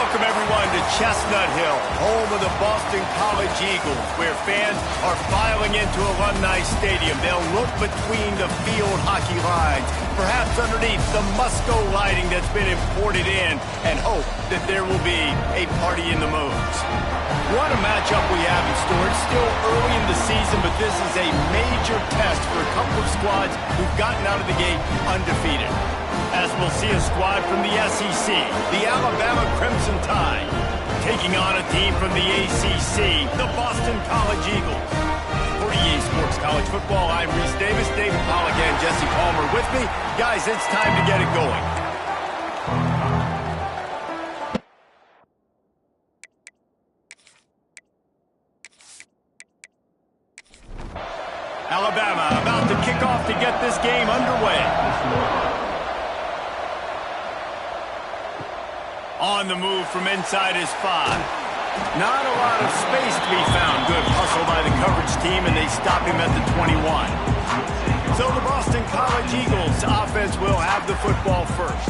Welcome, everyone, to Chestnut Hill, home of the Boston College Eagles, where fans are filing into Alumni Stadium. They'll look between the field hockey lines, perhaps underneath the Musco lighting that's been imported in, and hope that there will be a party in the moons. What a matchup we have in store. It's still early in the season, but this is a major test for a couple of squads who've gotten out of the gate undefeated. As we'll see a squad from the SEC, the Alabama Crimson Tide, taking on a team from the ACC, the Boston College Eagles. For EA Sports College Football, I'm Reese Davis, David Pollack, and Jesse Palmer with me. Guys, it's time to get it going. Alabama about to kick off to get this game underway. On the move from inside his 5. Not a lot of space to be found. Good hustle by the coverage team, and they stop him at the 21. So the Boston College Eagles offense will have the football first.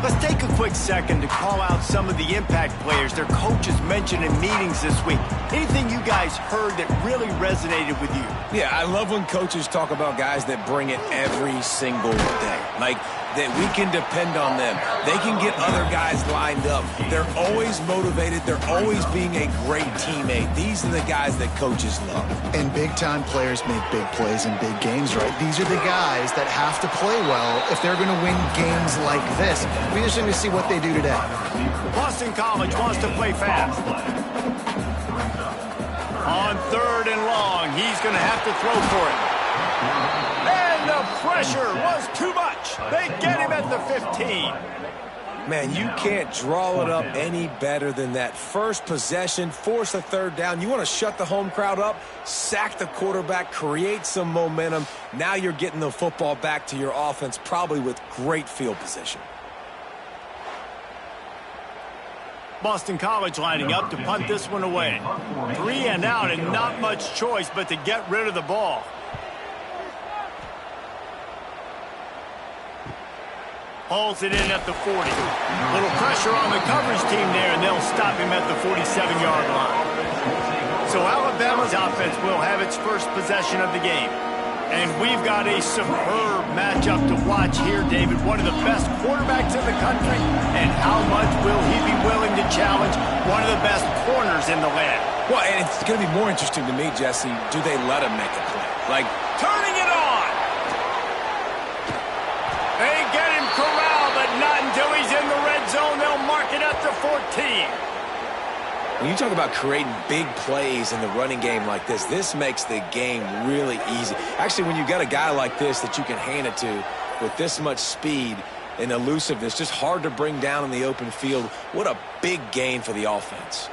Let's take a quick second to call out some of the impact players their coaches mentioned in meetings this week. Anything you guys heard that really resonated with you? Yeah, I love when coaches talk about guys that bring it every single day. Like, that we can depend on them. They can get other guys lined up. They're always motivated. They're always being a great teammate. These are the guys that coaches love. And big-time players make big plays in big games, right? These are the guys that have to play well if they're going to win games like this. We just need to see what they do today. Boston College wants to play fast. On 3rd and long, he's going to have to throw for it. And the pressure was too much. They get him at the 15. Man, you can't draw it up any better than that. First possession, force a 3rd down. You want to shut the home crowd up, sack the quarterback, create some momentum. Now you're getting the football back to your offense, probably with great field position. Boston College lining up to punt this one away. 3 and out, and not much choice but to get rid of the ball. Hauls it in at the 40. Little pressure on the coverage team there, and they'll stop him at the 47-yard line. So Alabama's offense will have its first possession of the game. And we've got a superb matchup to watch here, David. One of the best quarterbacks in the country. And how much will he be willing to challenge one of the best corners in the land? Well, and it's going to be more interesting to me, Jesse, do they let him make a play? Like, turning it on! They get him corralled, but not until he's in the red zone. They'll mark it at the 14. When you talk about creating big plays in the running game like this makes the game really easy. Actually, when you got a guy like this that you can hand it to with this much speed and elusiveness, just hard to bring down in the open field, what a big gain for the offense.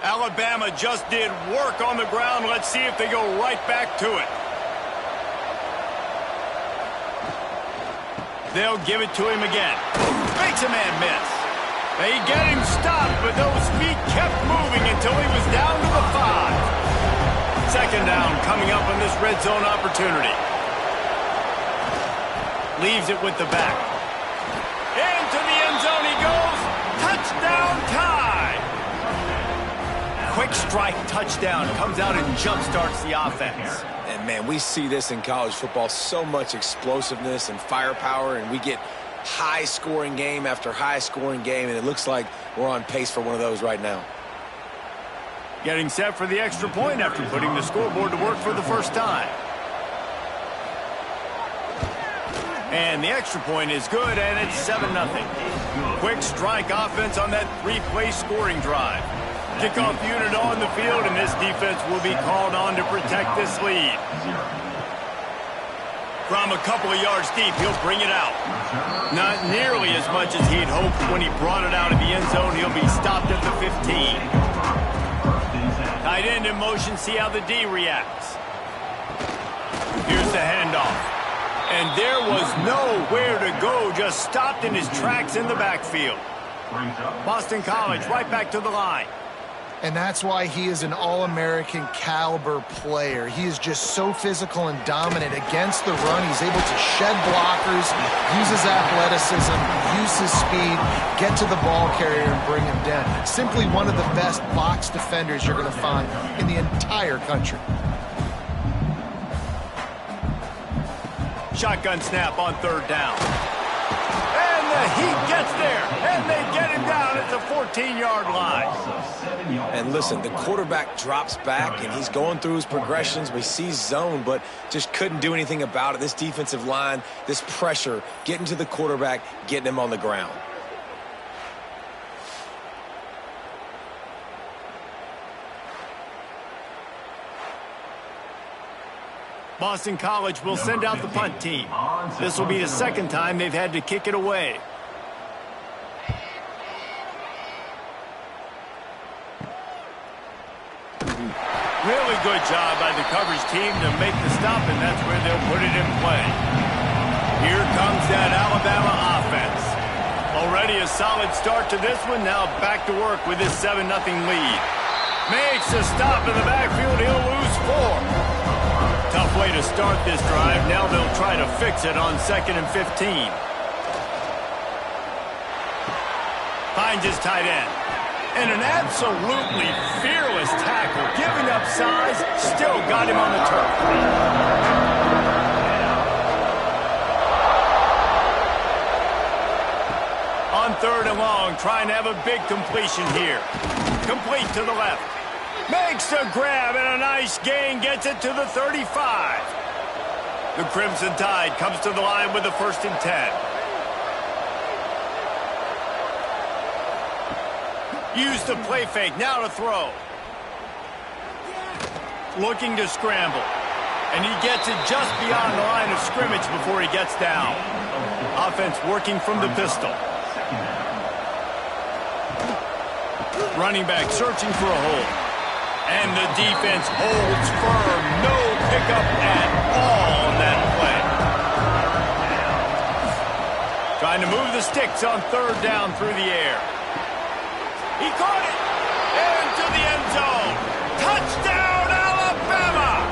Alabama just did work on the ground. Let's see if they go right back to it. They'll give it to him again. Makes a man miss. They get him stopped, but those feet kept moving until he was down to the 5. 2nd down coming up on this red zone opportunity. Leaves it with the back. Into the end zone he goes. Touchdown time. Quick strike touchdown. Comes out and jump-starts the offense. And, man, we see this in college football, so much explosiveness and firepower, and we get high-scoring game after high-scoring game, and it looks like we're on pace for one of those right now. Getting set for the extra point after putting the scoreboard to work for the first time. And the extra point is good, and it's 7-0. Quick strike offense on that 3-play scoring drive. Kickoff unit on the field, and this defense will be called on to protect this lead. From a couple of yards deep, he'll bring it out. Not nearly as much as he'd hoped when he brought it out of the end zone. He'll be stopped at the 15. Tight end in motion, see how the D reacts. Here's the handoff. And there was nowhere to go, just stopped in his tracks in the backfield. Boston College right back to the line. And that's why he is an All-American caliber player. He is just so physical and dominant against the run. He's able to shed blockers, use his athleticism, use his speed, get to the ball carrier and bring him down. Simply one of the best box defenders you're going to find in the entire country. Shotgun snap on third down. And the Heat gets there, and they get him down at the 14-yard line. And listen, the quarterback drops back, and he's going through his progressions. We see zone, but just couldn't do anything about it. This defensive line, this pressure, getting to the quarterback, getting him on the ground. Boston College will send out the punt team. This will be the second time they've had to kick it away. Really good job by the coverage team to make the stop, and that's where they'll put it in play. Here comes that Alabama offense. Already a solid start to this one. Now back to work with this 7-0 lead. Makes a stop in the backfield. He'll lose 4. Tough way to start this drive. Now they'll try to fix it on 2nd and 15. Finds his tight end. And an absolutely fearless tackle. Giving up size, still got him on the turf. On 3rd and long, trying to have a big completion here. Complete to the left. Makes a grab and a nice gain, gets it to the 35. The Crimson Tide comes to the line with the 1st and 10. Use the play fake, now to throw. Looking to scramble. And he gets it just beyond the line of scrimmage before he gets down. Offense working from the pistol. Running back searching for a hole. And the defense holds firm. No pickup at all on that play. Trying to move the sticks on 3rd down through the air. He caught it. Into the end zone. Touchdown, Alabama!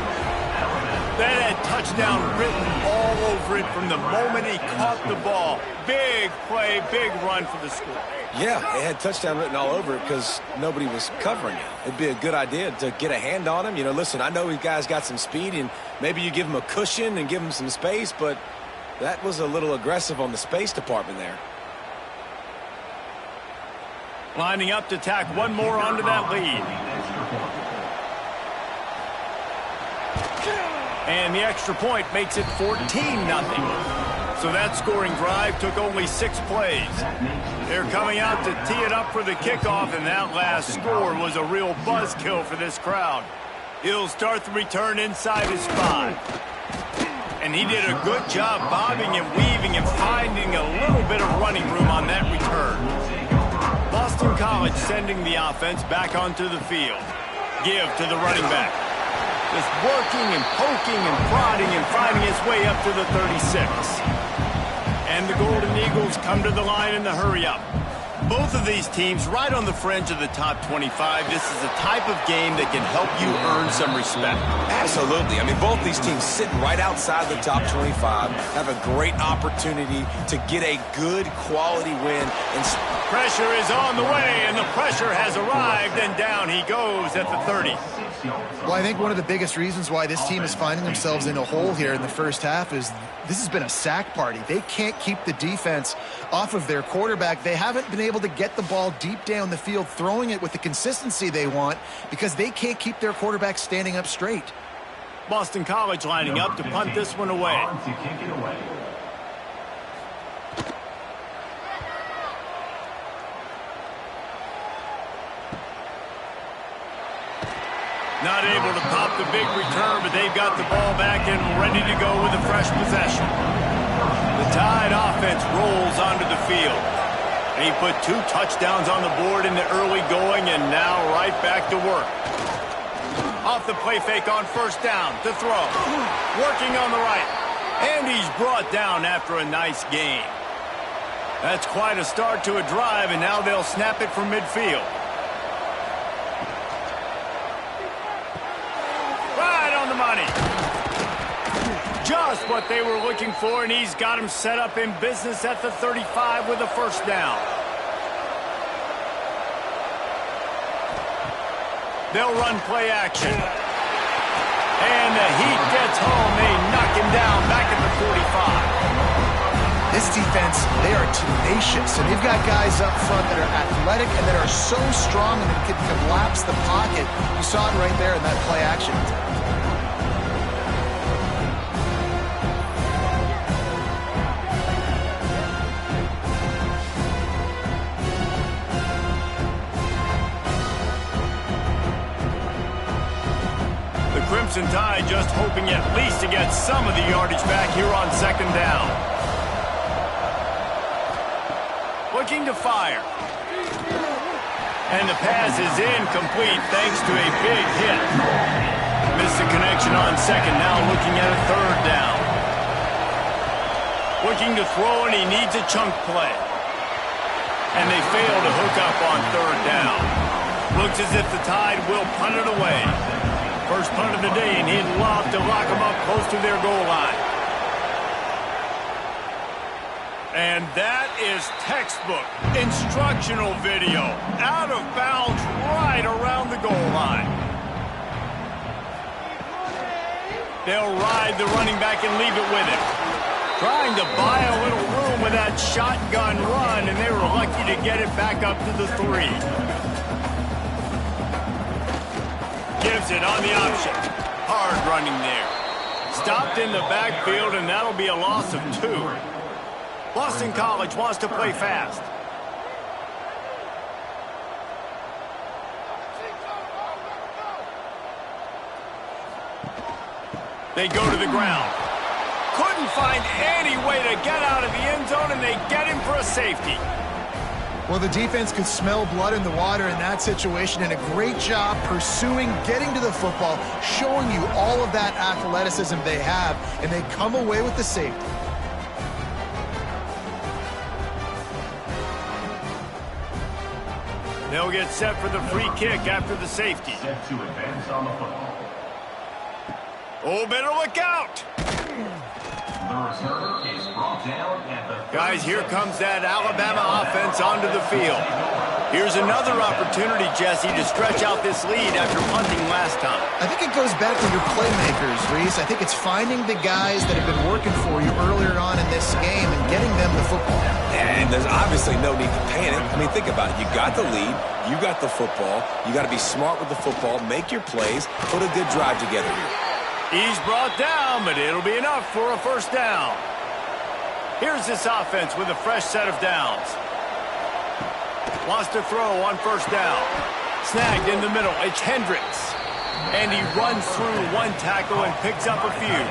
That had touchdown written all over it from the moment he caught the ball. Big play, big run for the score. Yeah, it had touchdown written all over it because nobody was covering it. It'd be a good idea to get a hand on him. You know, listen, I know you guys got some speed, and maybe you give him a cushion and give him some space, but that was a little aggressive on the space department there. Lining up to tack one more onto that lead. And the extra point makes it 14-0. So that scoring drive took only 6 plays. They're coming out to tee it up for the kickoff, and that last score was a real buzzkill for this crowd. He'll start the return inside his 5. And he did a good job bobbing and weaving and finding a little bit of running room on that return. Boston College sending the offense back onto the field. Give to the running back. Just working and poking and prodding and finding his way up to the 36. And the Golden Eagles come to the line in the hurry-up. Both of these teams right on the fringe of the top 25. This is a type of game that can help you earn some respect. Absolutely. I mean, both these teams sitting right outside the top 25 have a great opportunity to get a good quality win. And pressure is on the way, and the pressure has arrived, and down he goes at the 30. Well, I think one of the biggest reasons why this team is finding themselves in a hole here in the first half is this has been a sack party. They can't keep the defense off of their quarterback. They haven't been able to get the ball deep down the field, throwing it with the consistency they want because they can't keep their quarterback standing up straight. Boston College lining up to punt this one away. Not able to pop the big return, but they've got the ball back and ready to go with a fresh possession. The Tide offense rolls onto the field. And he put 2 touchdowns on the board in the early going, and now right back to work. Off the play fake on 1st down to throw. Working on the right. And he's brought down after a nice gain. That's quite a start to a drive, and now they'll snap it from midfield. what they were looking for, and he's got him set up in business at the 35 with a first down. They'll run play action. And the heat gets home. They knock him down back at the 45. This defense, they are tenacious, and they've got guys up front that are athletic and that are so strong and that can collapse the pocket. You saw it right there in that play action. Crimson Tide just hoping at least to get some of the yardage back here on second down. Looking to fire. And the pass is incomplete thanks to a big hit. Missed the connection on second, now looking at a third down. Looking to throw, and he needs a chunk play. And they fail to hook up on third down. Looks as if the Tide will punt it away. First punt of the day, and he'd love to lock them up close to their goal line. And that is textbook instructional video. Out of bounds right around the goal line. They'll ride the running back and leave it with him. Trying to buy a little room with that shotgun run, and they were lucky to get it back up to the 3. Gives it on the option. Hard running there. Stopped in the backfield, and that'll be a loss of 2. Boston College wants to play fast. They go to the ground. Couldn't find any way to get out of the end zone, and they get him for a safety. Well, the defense could smell blood in the water in that situation, and a great job pursuing, getting to the football, showing you all of that athleticism they have, and they come away with the safety. They'll get set for the free kick after the safety. Set to advance on the football. Oh, better look out! The returner is brought down at the... Guys, here comes that Alabama offense onto the field. Here's another opportunity, Jesse, to stretch out this lead after punting last time. I think it goes back to your playmakers, Reese. I think it's finding the guys that have been working for you earlier on in this game and getting them the football. And there's obviously no need to panic. I mean, think about it. You got the lead. You got the football. You got to be smart with the football. Make your plays. Put a good drive together here. He's brought down, but it'll be enough for a first down. Here's this offense with a fresh set of downs. Wants to throw on first down. Snagged in the middle. It's Hendricks. And he runs through one tackle and picks up a few.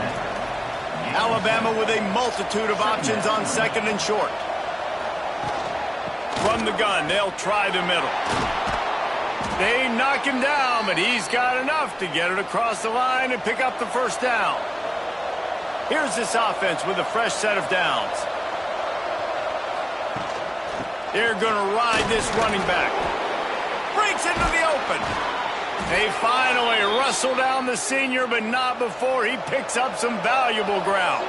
Alabama with a multitude of options on second and short. From the gun, they'll try the middle. They knock him down, but he's got enough to get it across the line and pick up the first down. Here's this offense with a fresh set of downs. They're going to ride this running back. Breaks into the open. They finally wrestle down the senior, but not before he picks up some valuable ground.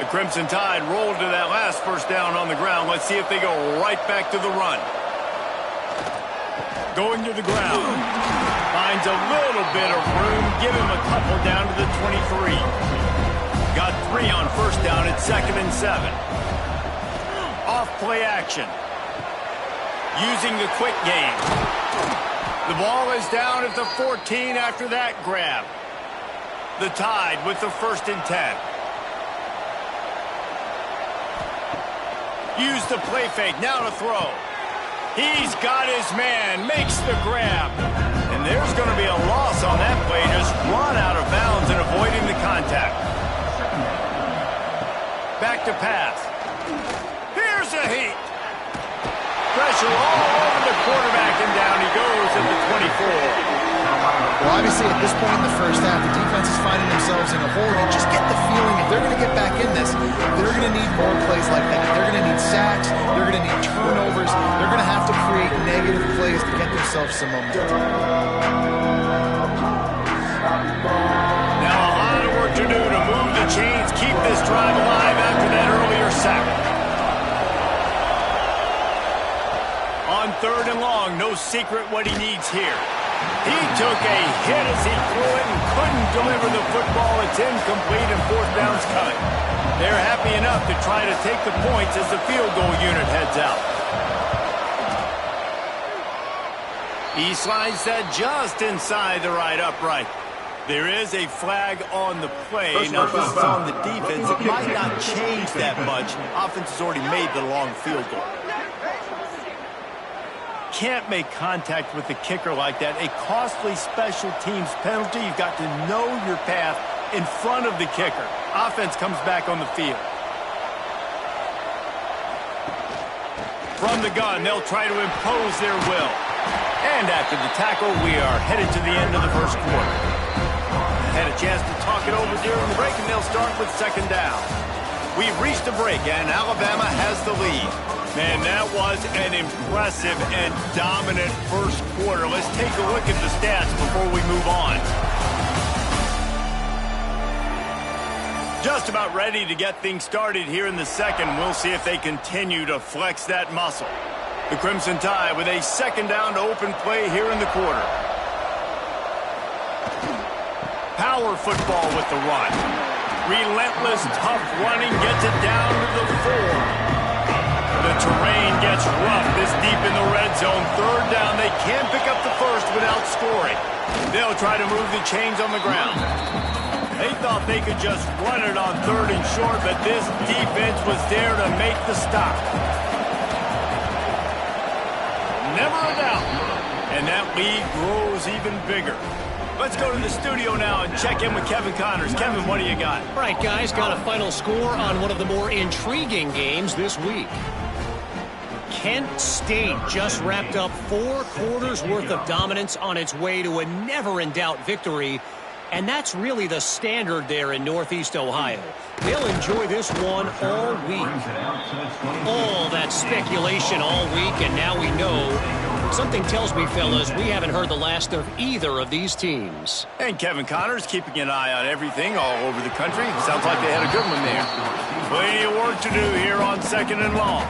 The Crimson Tide rolled to that last first down on the ground. Let's see if they go right back to the run. Going to the ground. Finds a little bit of room. Give him a couple down to the 23. Got 3 on first down at 2nd and 7. Off play action. Using the quick game. The ball is down at the 14 after that grab. The Tide with the 1st and 10. Use the play fake. Now to throw. He's got his man, makes the grab. And there's going to be a loss on that play, just run out of bounds and avoiding the contact. Back to pass. Here's a heat. Pressure all over the quarterback, and down he goes at the 24. Well, obviously, at this point in the first half, the defense is finding themselves in a hole. You just get the feeling if they're going to get back in this, they're going to need more plays like that. They're going to need sacks. They're going to need turnovers. They're going to have to create negative plays to get themselves some momentum. Now a lot of work to do to move the chains, keep this drive drive alive after that earlier sack. On 3rd and long, no secret what he needs here. He took a hit as he threw it and couldn't deliver the football. It's incomplete and 4th down's coming. They're happy enough to try to take the points as the field goal unit heads out. He slides that just inside the right upright. There is a flag on the play. Now, this is on the defense. It might not change that much. Offense has already made the long field goal. Can't make contact with the kicker like that. A costly special teams penalty. You've got to know your path in front of the kicker. Offense comes back on the field. From the gun, they'll try to impose their will. And after the tackle, we are headed to the end of the first quarter. Had a chance to talk it over during the break, and they'll start with 2nd down. We've reached a break, and Alabama has the lead. Man, that was an impressive and dominant first quarter. Let's take a look at the stats before we move on. Just about ready to get things started here in the second. We'll see if they continue to flex that muscle. The Crimson Tide with a 2nd down to open play here in the quarter. Power football with the run. Relentless, tough running gets it down to the 4. The terrain gets rough this deep in the red zone. 3rd down, they can't pick up the first without scoring. They'll try to move the chains on the ground. They thought they could just run it on 3rd and short, but this defense was there to make the stop. Never a doubt. And that lead grows even bigger. Let's go to the studio now and check in with Kevin Connors. Kevin, what do you got? All right, guys, got a final score on one of the more intriguing games this week. Kent State just wrapped up 4 quarters worth of dominance on its way to a never-in-doubt victory, and that's really the standard there in Northeast Ohio. They'll enjoy this one all week. All that speculation all week, and now we know. Something tells me, fellas, we haven't heard the last of either of these teams. And Kevin Connors keeping an eye on everything all over the country. Sounds like they had a good one there. Plenty of work to do here on 2nd and long.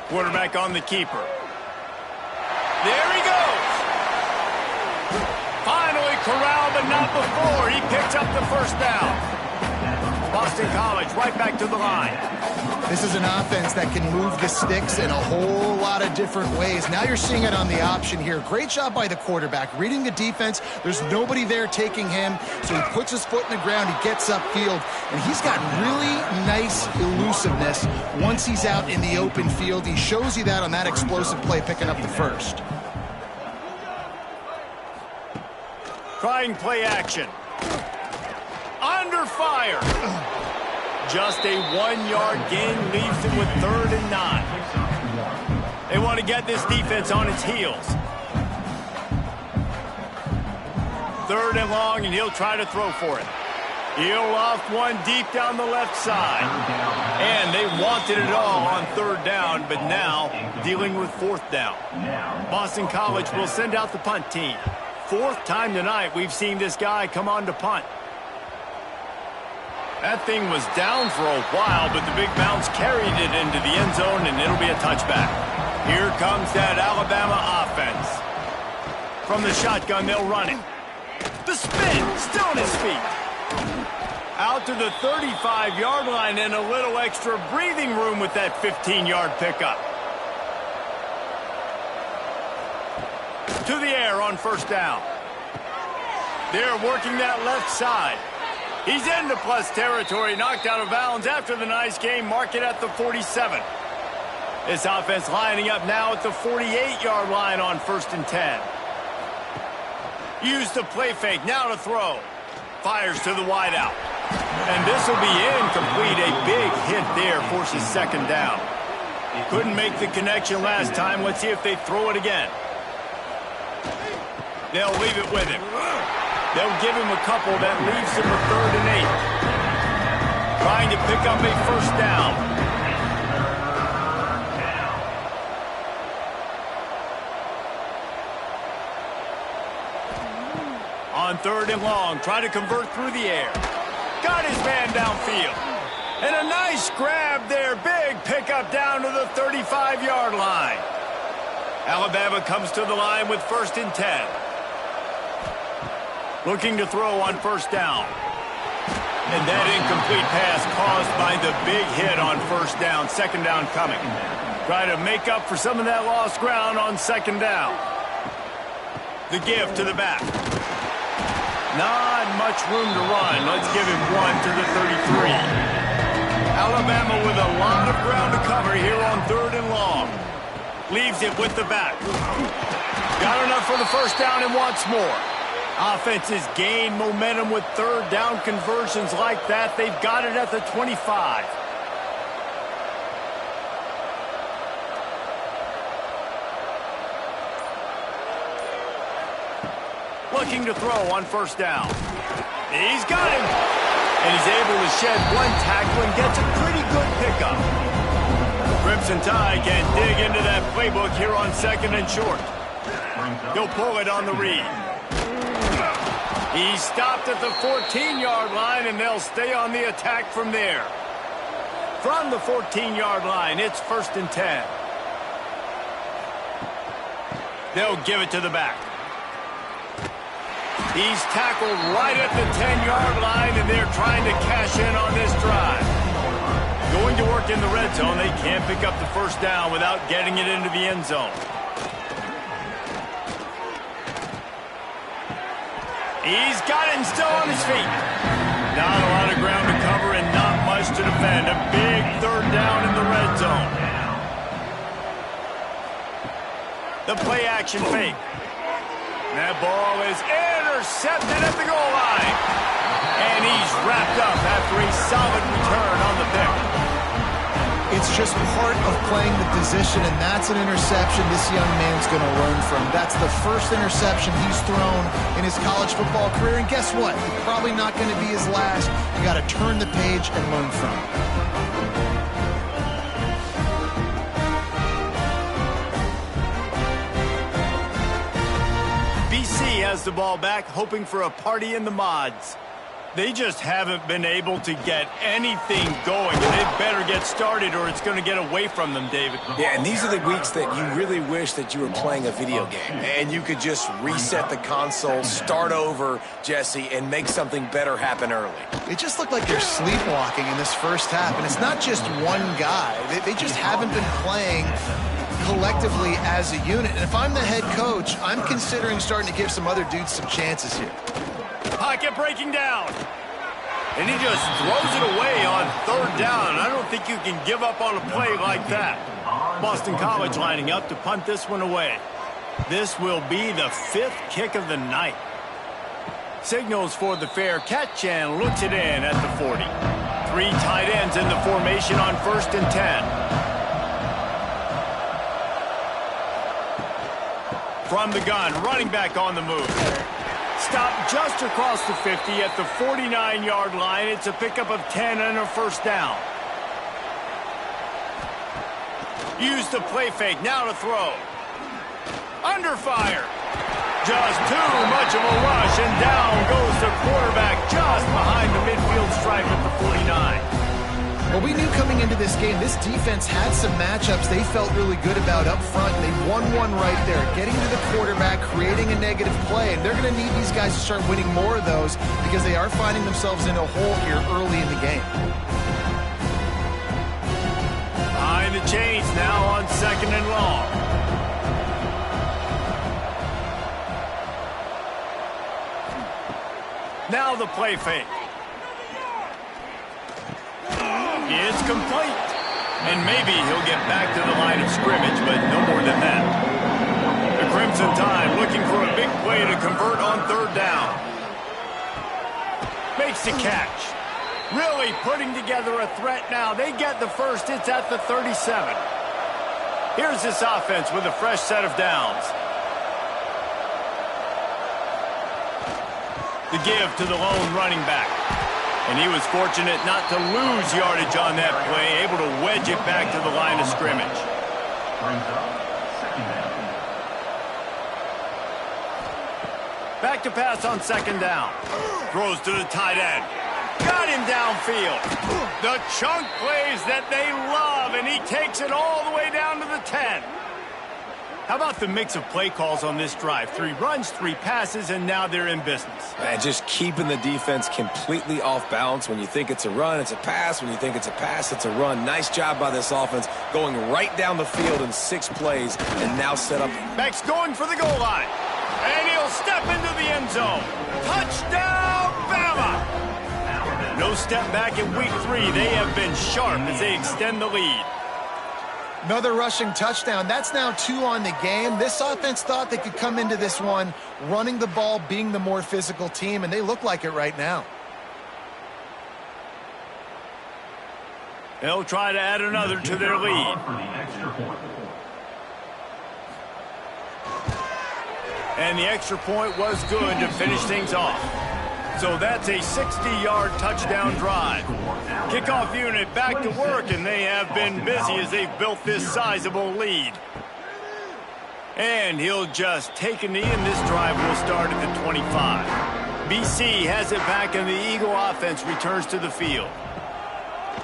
Quarterback on the keeper. There he goes. Finally corralled, but not before. He picks up the 1st down. Boston College right back to the line. This is an offense that can move the sticks in a whole lot of different ways. Now you're seeing it on the option here. Great job by the quarterback. Reading the defense, there's nobody there taking him, so he puts his foot in the ground, he gets upfield, and he's got really nice elusiveness once he's out in the open field. He shows you that on that explosive play, picking up the 1st. Trying play action. Under fire. Just a 1-yard gain leaves him with 3rd and 9. They want to get this defense on its heels. 3rd and long, and he'll try to throw for it. He'll loft one deep down the left side. And they wanted it all on 3rd down, but now dealing with 4th down. Boston College will send out the punt team. 4th time tonight we've seen this guy come on to punt. That thing was down for a while, but the big bounce carried it into the end zone, and it'll be a touchback. Here comes that Alabama offense. From the shotgun, they'll run it. The spin, still on his feet. Out to the 35-yard line, and a little extra breathing room with that 15-yard pickup. To the air on 1st down. They're working that left side. He's into plus territory, knocked out of bounds after the nice game. Mark it at the 47. This offense lining up now at the 48-yard line on 1st and 10. Use the play fake, now to throw. Fires to the wideout. And this will be incomplete. A big hit there forces 2nd down. Couldn't make the connection last time. Let's see if they throw it again. They'll leave it with him. They'll give him a couple. That leaves him with 3rd and 8. Trying to pick up a 1st down. 3rd and long. Try to convert through the air. Got his man downfield. And a nice grab there. Big pickup down to the 35-yard line. Alabama comes to the line with 1st and 10. Looking to throw on 1st down. And that incomplete pass caused by the big hit on 1st down. 2nd down coming. Try to make up for some of that lost ground on 2nd down. The give to the back. Not much room to run. Let's give him 1 to the 33. Alabama with a lot of ground to cover here on 3rd and long. Leaves it with the back. Got enough for the 1st down and wants more. Offenses gain momentum with 3rd down conversions like that. They've got it at the 25. Looking to throw on 1st down. He's got him. And he's able to shed 1 tackle and gets a pretty good pickup. Crimson Tide can dig into that playbook here on 2nd and short. He'll pull it on the read. He stopped at the 14-yard line, and they'll stay on the attack from there. From the 14-yard line, it's 1st and 10. They'll give it to the back. He's tackled right at the 10-yard line, and they're trying to cash in on this drive. Going to work in the red zone. They can't pick up the 1st down without getting it into the end zone. He's got it and still on his feet. Not a lot of ground to cover and not much to defend. A big 3rd down in the red zone. The play action fake. That ball is intercepted at the goal line. And he's wrapped up after a solid return on the pick. It's just part of playing the position, and that's an interception this young man's going to learn from. That's the 1st interception he's thrown in his college football career, and guess what? It's probably not going to be his last. You got to turn the page and learn from it. BC has the ball back, hoping for a party in the mods. They just haven't been able to get anything going, and they better get started or it's going to get away from them, David. Yeah, and these are the weeks that you really wish that you were playing a video game and you could just reset the console, start over, Jesse, and make something better happen early. It just looked like they're sleepwalking in this 1st half, and it's not just one guy. They just haven't been playing collectively as a unit. And if I'm the head coach, I'm considering starting to give some other dudes some chances here. Pocket breaking down. And he just throws it away on 3rd down. I don't think you can give up on a play like that. Boston College lining up to punt this one away. This will be the 5th kick of the night. Signals for the fair catch and looks it in at the 40. 3 tight ends in the formation on 1st and 10. From the gun, running back on the move. Stopped just across the 50 at the 49-yard line. It's a pickup of 10 and a 1st down. Use the play fake, now to throw. Under fire. Just too much of a rush, and down goes the quarterback just behind the midfield stripe at the 49. Well, we knew coming into this game, this defense had some matchups they felt really good about up front. They won one right there, getting to the quarterback, creating a negative play. And they're going to need these guys to start winning more of those because they are finding themselves in a hole here early in the game. Behind the chains now on 2nd and long. Now the play fake. It's complete. And maybe he'll get back to the line of scrimmage, but no more than that. The Crimson Tide looking for a big play to convert on 3rd down. Makes the catch. Really putting together a threat now. They get the 1st. It's at the 37. Here's this offense with a fresh set of downs. The give to the lone running back. And he was fortunate not to lose yardage on that play, able to wedge it back to the line of scrimmage. Back back to pass on second down. Throws to the tight end. Got him downfield. The chunk plays that they love, and he takes it all the way down to the 10. How about the mix of play calls on this drive? 3 runs, 3 passes, and now they're in business. And just keeping the defense completely off balance. When you think it's a run, it's a pass. When you think it's a pass, it's a run. Nice job by this offense, going right down the field in 6 plays, and now set up. Max going for the goal line. And he'll step into the end zone. Touchdown, Bama! No step back in week 3. They have been sharp as they extend the lead. Another rushing touchdown. That's now 2 on the game. This offense thought they could come into this one running the ball, being the more physical team, and they look like it right now. They'll try to add another to their lead. And the extra point was good to finish things off. So that's a 60-yard touchdown drive. Kickoff unit back to work, and they have been busy as they've built this sizable lead. And he'll just take a knee, and this drive will start at the 25. BC has it back, and the Eagle offense returns to the field.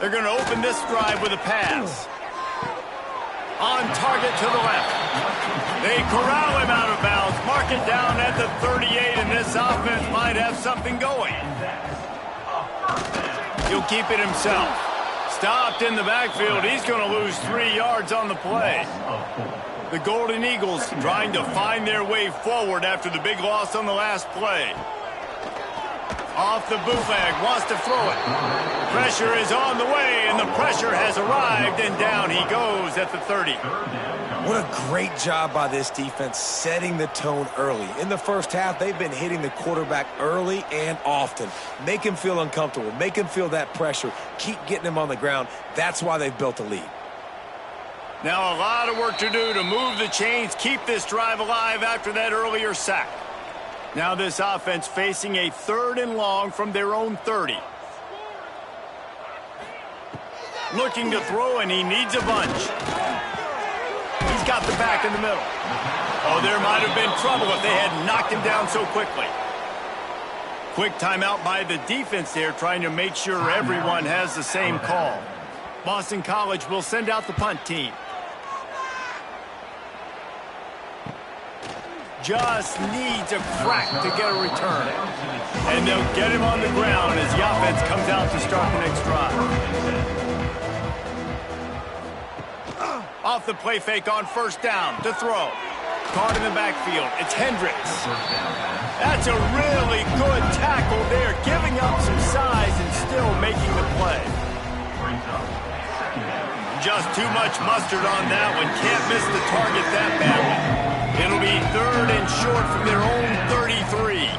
They're going to open this drive with a pass. On target to the left. They corral him out of bounds, mark it down at the 38, and this offense might have something going. He'll keep it himself. Stopped in the backfield. He's going to lose 3 yards on the play. The Golden Eagles trying to find their way forward after the big loss on the last play. Off the bootleg, wants to throw it. Pressure is on the way, and the pressure has arrived, and down he goes at the 30. What a great job by this defense setting the tone early. In the first half, they've been hitting the quarterback early and often. Make him feel uncomfortable. Make him feel that pressure. Keep getting him on the ground. That's why they've built a lead. Now a lot of work to do to move the chains, keep this drive alive after that earlier sack. Now this offense facing a 3rd and long from their own 30. Looking to throw, and he needs a bunch. He's got the back in the middle. Oh, there might have been trouble if they had knocked him down so quickly. Quick timeout by the defense there, trying to make sure everyone has the same call. Boston College will send out the punt team. Just needs a crack to get a return. And they'll get him on the ground as the offense comes out to start the next drive. Off the play fake on 1st down to throw. Caught in the backfield. It's Hendricks. That's a really good tackle there, giving up some size and still making the play. Just too much mustard on that one. Can't miss the target that badly. It'll be 3rd and short from their own 33.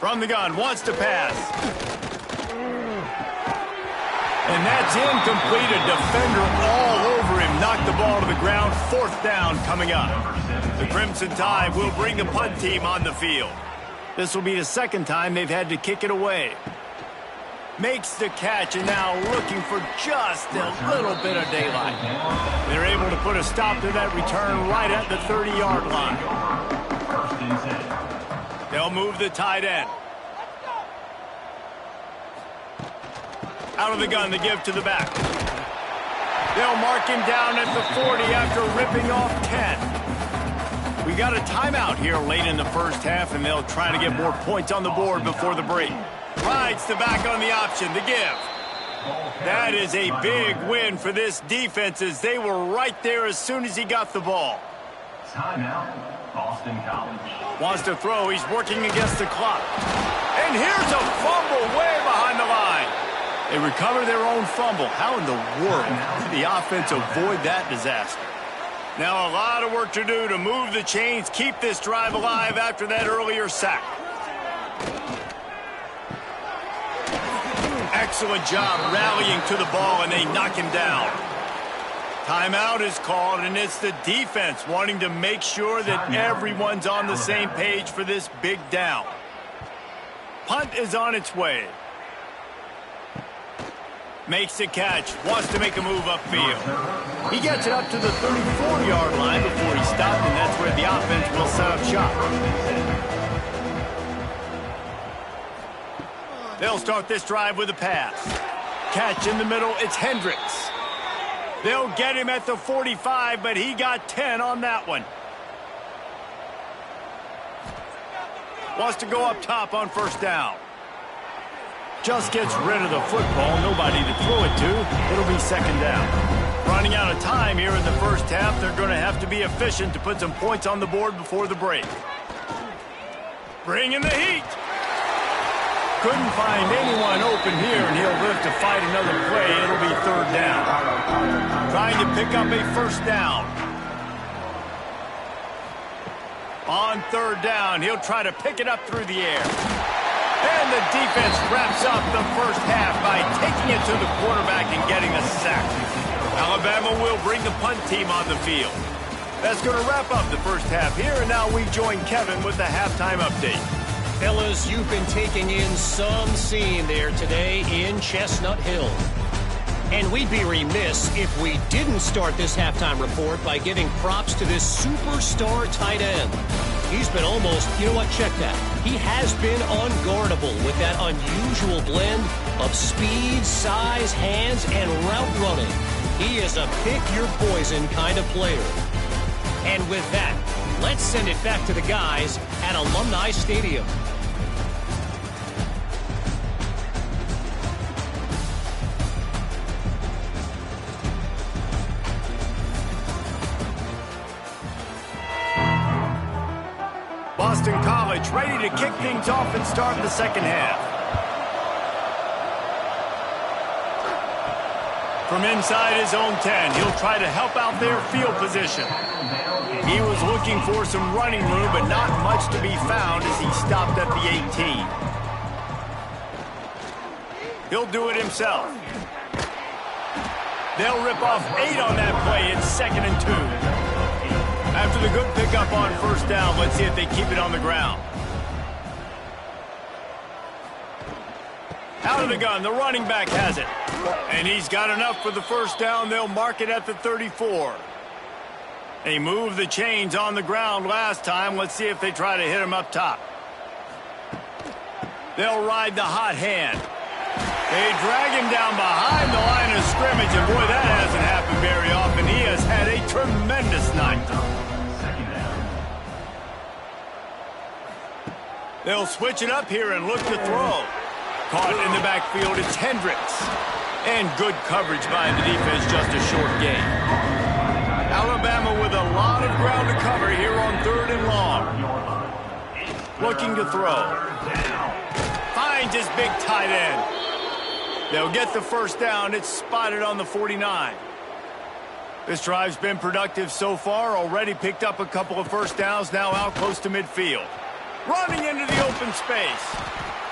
From the gun, wants to pass. And that's incomplete. A defender all over him. Knocked the ball to the ground. 4th down coming up. The Crimson Tide will bring the punt team on the field. This will be the 2nd time they've had to kick it away. Makes the catch, and now looking for just a little bit of daylight. They're able to put a stop to that return right at the 30-yard line. They'll move the tight end. Out of the gun, the give to the back. They'll mark him down at the 40 after ripping off 10. We got a timeout here late in the first half, and they'll try to get more points on the board before the break. Rides the back on the option, the give. That is a big win for this defense as they were right there as soon as he got the ball. Timeout, Boston College. Wants to throw, he's working against the clock. And here's a fumble way behind the line. They recover their own fumble. How in the world did the offense avoid that disaster? Now a lot of work to do to move the chains, keep this drive alive after that earlier sack. Excellent job rallying to the ball, and they knock him down. Timeout is called, and it's the defense wanting to make sure that everyone's on the same page for this big down. Punt is on its way. Makes the catch. Wants to make a move upfield. He gets it up to the 34-yard line before he stopped, and that's where the offense will set up shop. They'll start this drive with a pass. Catch in the middle. It's Hendricks. They'll get him at the 45, but he got 10 on that one. Wants to go up top on first down. Just gets rid of the football. Nobody to throw it to. It'll be second down. Running out of time here in the first half. They're going to have to be efficient to put some points on the board before the break. Bring in the heat. Couldn't find anyone open here, and he'll live to fight another play. It'll be third down. Trying to pick up a first down. On third down, he'll try to pick it up through the air. And the defense wraps up the first half by taking it to the quarterback and getting a sack. Alabama will bring the punt team on the field. That's going to wrap up the first half here, and now we join Kevin with the halftime update. Fellas, you've been taking in some scene there today in Chestnut Hill. And we'd be remiss if we didn't start this halftime report by giving props to this superstar tight end. He's been almost, you know what, check that. He has been unguardable with that unusual blend of speed, size, hands, and route running. He is a pick-your-poison kind of player. And with that, let's send it back to the guys at Alumni Stadium. Boston College ready to kick things off and start the second half. From inside his own 10, he'll try to help out their field position. He was looking for some running room, but not much to be found as he stopped at the 18. He'll do it himself. They'll rip off 8 on that play. It's 2nd and 2. After the good pickup on first down, let's see if they keep it on the ground. Out of the gun, the running back has it. And he's got enough for the first down. They'll mark it at the 34. They moved the chains on the ground last time. Let's see if they try to hit him up top. They'll ride the hot hand. They drag him down behind the line of scrimmage, and boy, that hasn't happened very often. He has had a tremendous night. They'll switch it up here and look to throw. Caught in the backfield, it's Hendricks. And good coverage by the defense, just a short gain. Alabama with a lot of ground to cover here on 3rd and long. Looking to throw. Finds his big tight end. They'll get the first down. It's spotted on the 49. This drive's been productive so far. Already picked up a couple of first downs, now out close to midfield. Running into the open space.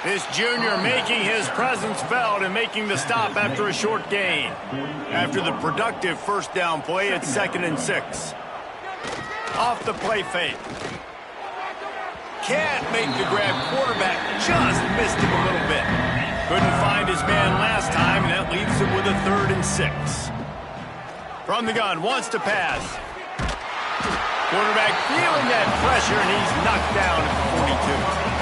This junior making his presence felt and making the stop after a short gain. After the productive first down play, it's 2nd and 6. Off the play fake. Can't make the grab. Quarterback just missed him a little bit. Couldn't find his man last time, and that leaves him with a 3rd and 6. From the gun, wants to pass. Quarterback feeling that pressure, and he's knocked down at the 42.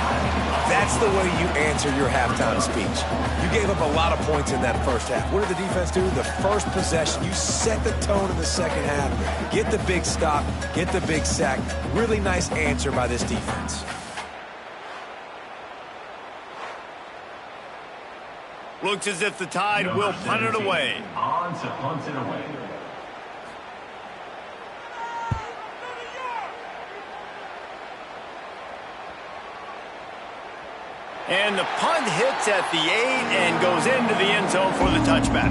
That's the way you answer your halftime speech. You gave up a lot of points in that first half. What did the defense do? The first possession, you set the tone in the second half. Get the big stop, get the big sack. Really nice answer by this defense. Looks as if the Tide will punt it away. On to punt it away. And the punt hits at the 8 and goes into the end zone for the touchback.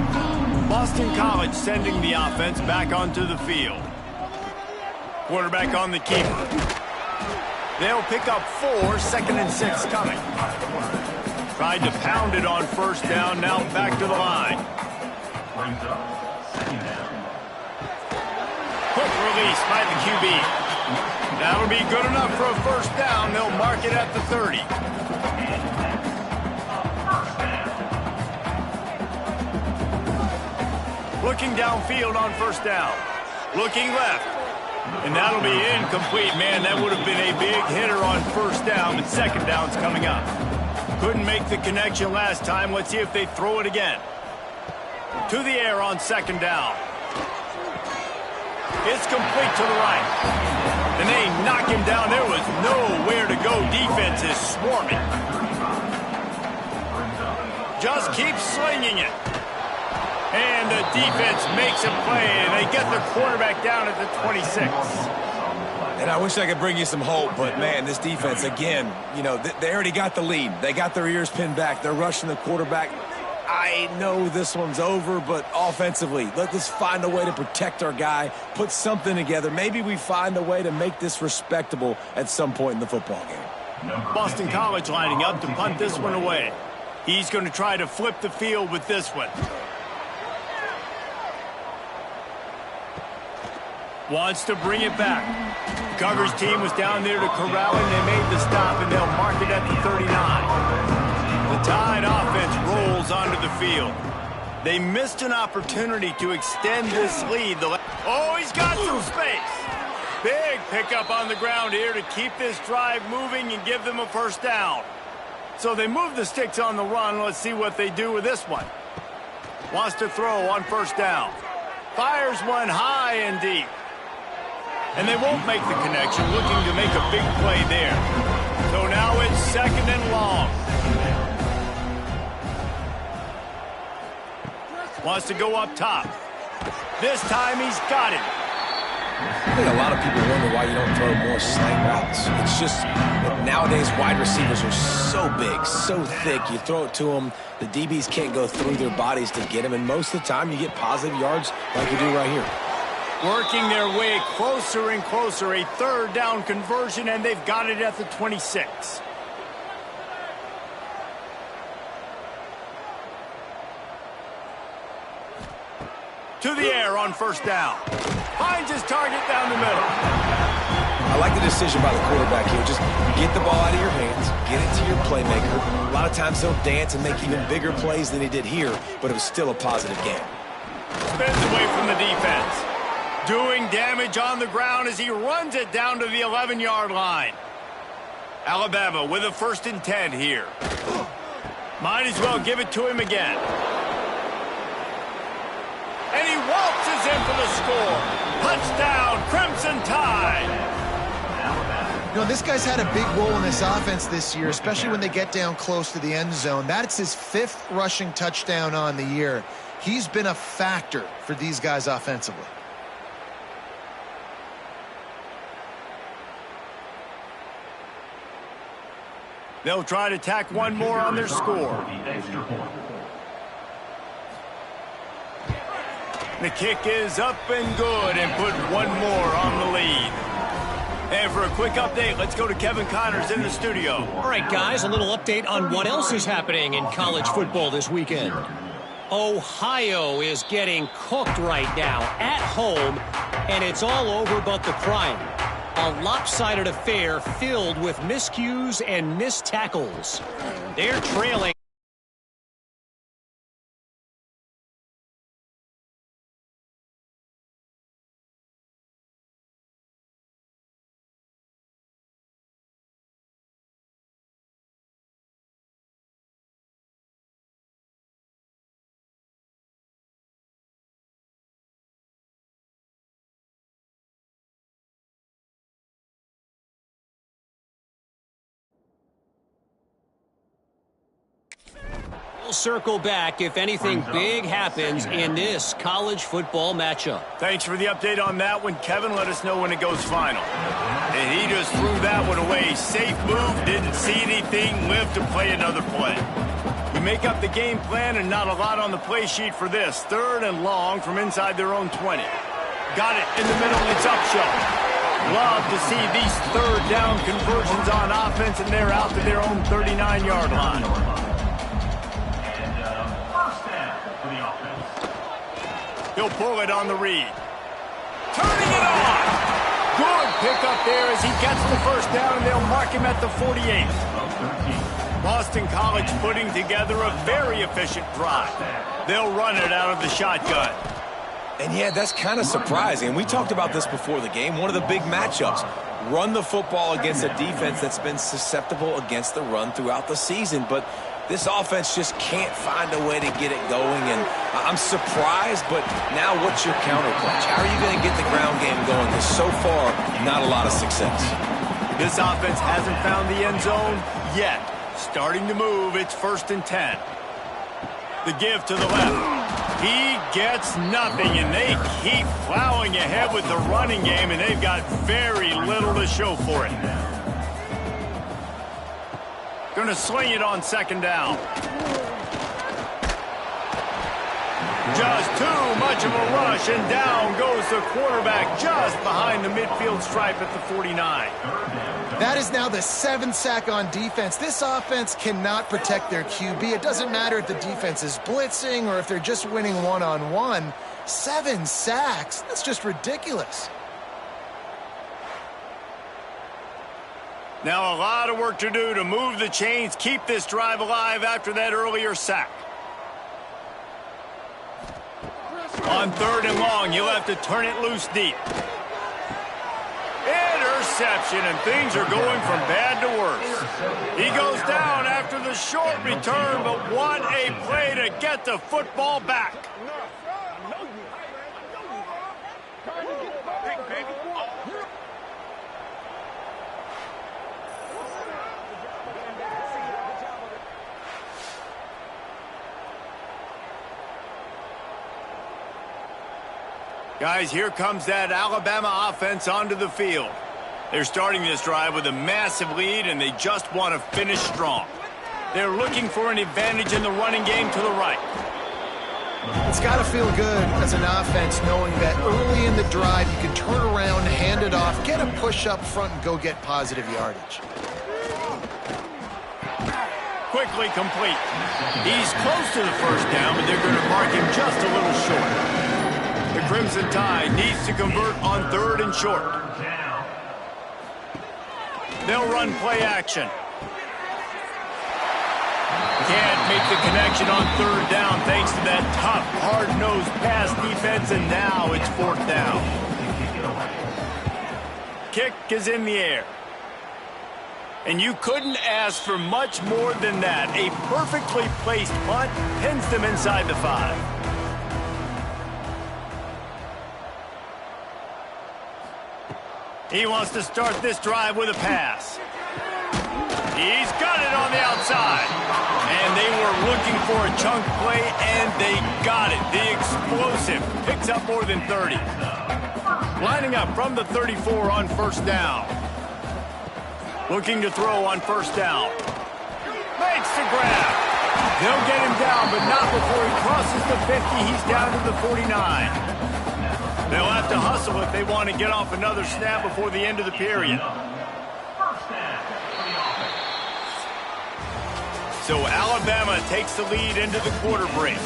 Boston College sending the offense back onto the field. Quarterback on the keeper. They'll pick up 4, 2nd and 6 coming. Tried to pound it on first down, now back to the line. Brings up 2nd down. Quick release by the QB. That'll be good enough for a first down. They'll mark it at the 30. downfield on first down. Looking left. And that'll be incomplete. Man, that would have been a big hitter on first down, but second down's coming up. Couldn't make the connection last time. Let's see if they throw it again. To the air on second down. It's complete to the right. And they knock him down. There was nowhere to go. Defense is swarming. Just keep slinging it. And the defense makes a play, and they get the quarterback down at the 26. And I wish I could bring you some hope, but, man, this defense, again, you know, they already got the lead. They got their ears pinned back. They're rushing the quarterback. I know this one's over, but offensively, let's find a way to protect our guy, put something together. Maybe we find a way to make this respectable at some point in the football game. Boston College lining up to punt this one away. He's going to try to flip the field with this one. Wants to bring it back. Cover's team was down there to corral him. They made the stop, and they'll mark it at the 39. The Tide offense rolls onto the field. They missed an opportunity to extend this lead. Oh, he's got some space. Big pickup on the ground here to keep this drive moving and give them a first down. So they move the sticks on the run. Let's see what they do with this one. Wants to throw on first down. Fires one high and deep. And they won't make the connection, looking to make a big play there. So now it's second and long. Wants to go up top. This time he's got it. I think a lot of people wonder why you don't throw more slant routes. It's just that nowadays wide receivers are so big, so thick. You throw it to them, the DBs can't go through their bodies to get them, and most of the time you get positive yards like you do right here. Working their way closer and closer, a third down conversion, and they've got it at the 26. To the air on first down. Finds his target down the middle. I like the decision by the quarterback here. Just get the ball out of your hands, get it to your playmaker. A lot of times he'll dance and make even bigger plays than he did here, but it was still a positive game. Spins away from the defense. Doing damage on the ground as he runs it down to the 11-yard line. Alabama with a 1st and 10 here. Might as well give it to him again. And he waltzes in for the score. Touchdown, Crimson Tide. You know, this guy's had a big role in this offense this year, especially when they get down close to the end zone. That's his 5th rushing touchdown on the year. He's been a factor for these guys offensively. They'll try to tack one more on their score. The kick is up and good and put one more on the lead. And for a quick update, let's go to Kevin Connors in the studio. All right, guys, a little update on what else is happening in college football this weekend. Ohio is getting cooked right now at home, and it's all over but the crying. A lopsided affair filled with miscues and missed tackles. They're trailing. We'll circle back if anything big happens in this college football matchup. Thanks for the update on that one, Kevin. Let us know when it goes final. And he just threw that one away. Safe move, didn't see anything, lived to play another play. We make up the game plan and not a lot on the play sheet for this. 3rd and long from inside their own 20. Got it in the middle, it's Upshaw. Love to see these 3rd down conversions on offense, and they're out to their own 39-yard line. He'll pull it on the read. Turning it on! Good pickup there as he gets the first down, and they'll mark him at the 48. Boston College putting together a very efficient drive. They'll run it out of the shotgun. And yeah, that's kind of surprising. And we talked about this before the game. One of the big matchups. Run the football against a defense that's been susceptible against the run throughout the season. But this offense just can't find a way to get it going. And I'm surprised, but now what's your counterpunch? How are you going to get the ground game going? Because so far, not a lot of success. This offense hasn't found the end zone yet. Starting to move, it's 1st and 10. The give to the left. He gets nothing, and they keep plowing ahead with the running game, and they've got very little to show for it. Going to sling it on 2nd down. Just too much of a rush, and down goes the quarterback just behind the midfield stripe at the 49. That is now the 7th sack on defense. This offense cannot protect their QB. It doesn't matter if the defense is blitzing or if they're just winning one-on-one. 7 sacks? That's just ridiculous. Now a lot of work to do to move the chains, keep this drive alive after that earlier sack. On 3rd and long, you'll have to turn it loose deep. Interception, and things are going from bad to worse. He goes down after the short return, but what a play to get the football back. Guys, here comes that Alabama offense onto the field. They're starting this drive with a massive lead, and they just want to finish strong. They're looking for an advantage in the running game to the right. It's got to feel good as an offense knowing that early in the drive you can turn around, hand it off, get a push up front, and go get positive yardage. Quickly complete. He's close to the 1st down, but they're going to mark him just a little short. The Crimson Tide needs to convert on 3rd and short. They'll run play action. Can't make the connection on 3rd down thanks to that tough, hard-nosed pass defense, and now it's 4th down. Kick is in the air. And you couldn't ask for much more than that. A perfectly placed punt pins them inside the 5. He wants to start this drive with a pass. He's got it on the outside. And they were looking for a chunk play, and they got it. The explosive picks up more than 30. Lining up from the 34 on 1st down. Looking to throw on 1st down. Makes the grab. They'll get him down, but not before he crosses the 50. He's down to the 49. They'll have to hustle if they want to get off another snap before the end of the period. So Alabama takes the lead into the quarter break.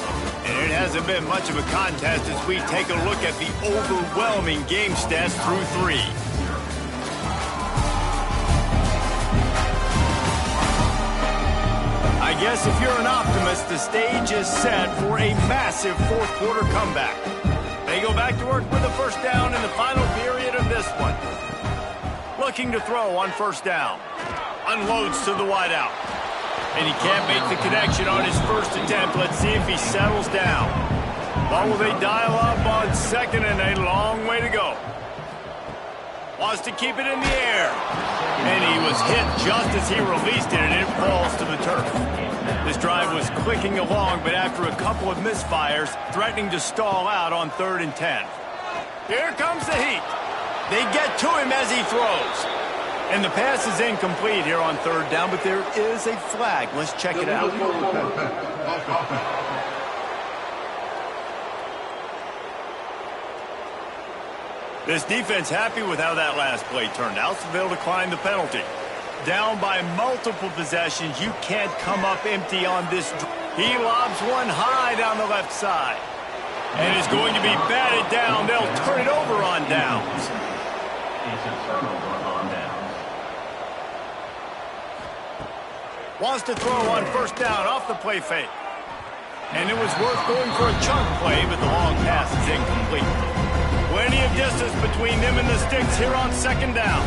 And it hasn't been much of a contest as we take a look at the overwhelming game stats through 3. I guess if you're an optimist, the stage is set for a massive 4th quarter comeback. They go back to work with the 1st down in the final period of this one. Looking to throw on 1st down. Unloads to the wideout. And he can't make the connection on his 1st attempt. Let's see if he settles down. Or will they dial up on 2nd and a long way to go? Wants to keep it in the air. And he was hit just as he released it, and it falls to the turf. This drive was clicking along, but after a couple of misfires, threatening to stall out on 3rd and 10. Here comes the heat. They get to him as he throws. And the pass is incomplete here on 3rd down, but there is a flag. Let's check it out. This defense happy with how that last play turned out, so they'll decline the penalty. Down by multiple possessions, you can't come up empty on this. He lobs one high down the left side. And it's going to be batted down. They'll turn it over on downs. Wants to throw on 1st down off the play fake. And it was worth going for a chunk play, but the long pass is incomplete. Plenty of distance between them and the sticks here on second down.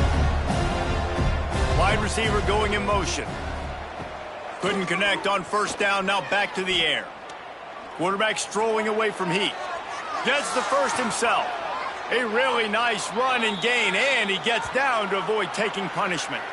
Wide receiver going in motion. Couldn't connect on first down, now back to the air. Quarterback strolling away from Heath. Gets the first himself. A really nice run and gain, and he gets down to avoid taking punishment.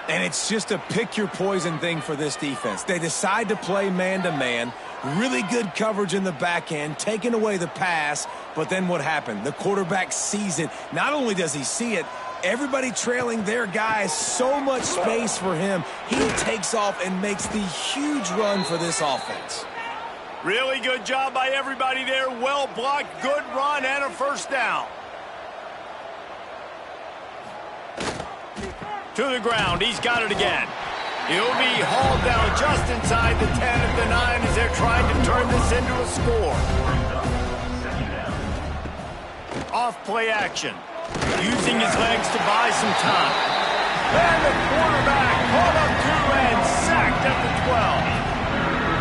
And it's just a pick-your-poison thing for this defense. They decide to play man-to-man, really good coverage in the back end, taking away the pass, but then what happened? The quarterback sees it. Not only does he see it, everybody trailing their guys, so much space for him. He takes off and makes the huge run for this offense. Really good job by everybody there. Well blocked, good run, and a first down. To the ground, he's got it again. He'll be hauled down just inside the 10 at the 9 as they're trying to turn this into a score. Off play action. Using his legs to buy some time. And the quarterback pulled up 2 and sacked at the 12.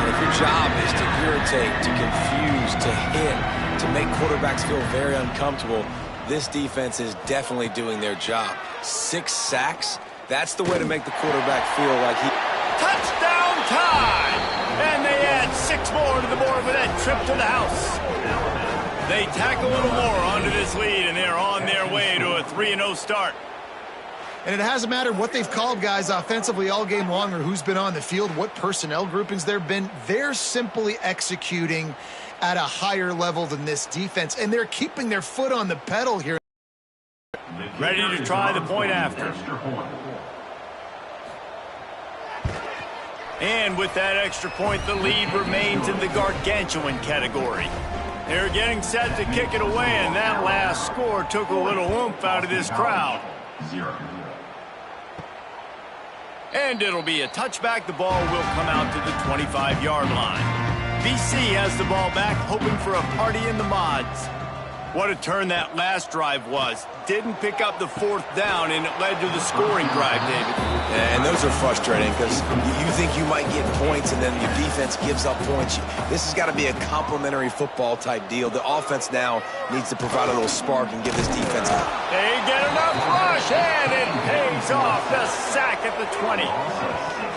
And if your job is to irritate, to confuse, to hit, to make quarterbacks feel very uncomfortable, this defense is definitely doing their job. 6 sacks, that's the way to make the quarterback feel like he... Touchdown time! And they add 6 more to the board with that trip to the house. They tack a little more onto this lead, and they're on their way to a 3-0 start. And it hasn't mattered what they've called guys offensively all game long or who's been on the field, what personnel groupings there have been. They're simply executing at a higher level than this defense, and they're keeping their foot on the pedal here. Ready to try the point after. And with that extra point, the lead remains in the gargantuan category. They're getting set to kick it away, and that last score took a little oomph out of this crowd. And it'll be a touchback. The ball will come out to the 25-yard line. BC has the ball back, hoping for a party in the mods. What a turn that last drive was. Didn't pick up the 4th down, and it led to the scoring drive, David. And those are frustrating because you think you might get points, and then your defense gives up points. This has got to be a complimentary football type deal. The offense now needs to provide a little spark and give this defense a... They get enough rush, and it pays off. The sack at the 20.